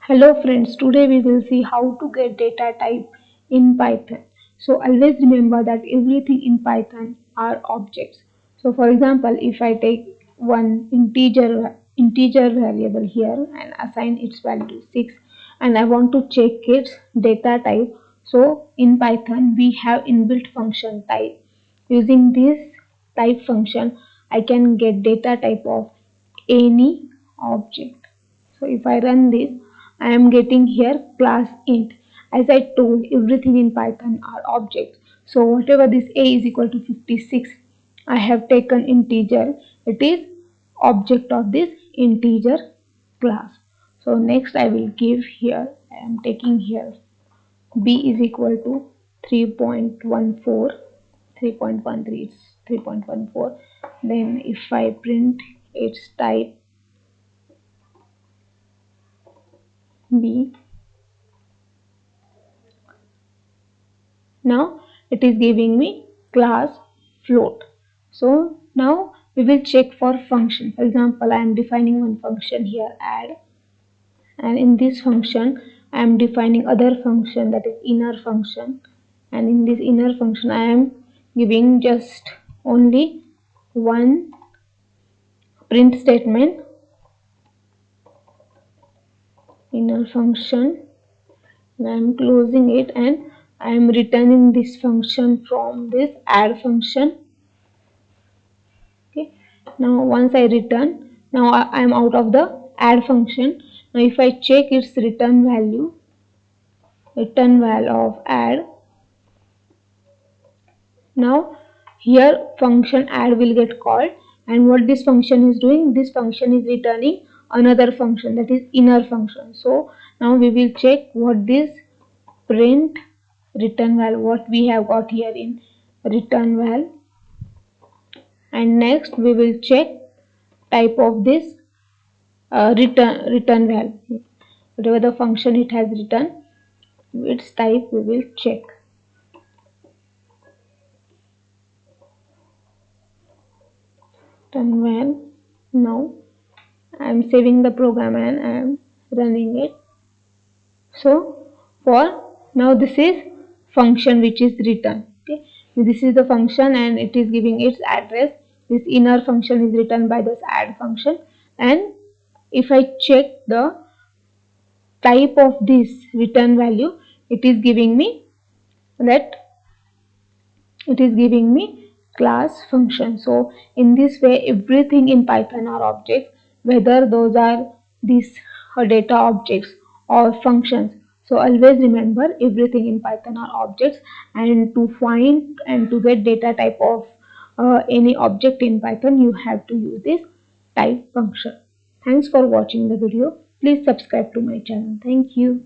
Hello friends, today we will see how to get data type in Python. So always remember that everything in Python are objects. So for example, if I take one integer variable here and assign its value 6 and I want to check its data type. So in Python we have inbuilt function type. Using this type function I can get data type of any object. So if I run this, I am getting here class int. As I told, everything in Python are objects. So whatever this a is equal to 56, I have taken integer. It is object of this integer class. So next I will give here, I am taking here b is equal to 3.14, 3.13, it's 3.14. Then if I print its type b, now it is giving me class float. So now we will check for function. For example, I am defining one function here, add, and in this function I am defining other function, that is inner function, and in this inner function I am giving just only one print statement, inner function, and I am closing it and I am returning this function from this add function. Okay, now once I return, now I am out of the add function. Now if I check its return value of add, now here function add will get called, and what this function is doing, this function is returning another function, that is inner function. So now we will check what this print return value, what we have got here in return val, and next we will check type of this return value, whatever the function it has written, its type we will check. Return val. Now I am saving the program and I am running it. So for now this is function which is written. Okay, this is the function and it is giving its address. This inner function is written by this add function, and if I check the type of this return value, it is giving me class function. So in this way everything in Python are objects, whether those are these data objects or functions. So always remember everything in Python are objects, and to find and to get data type of any object in Python you have to use this type function. Thanks for watching the video. Please subscribe to my channel. Thank you.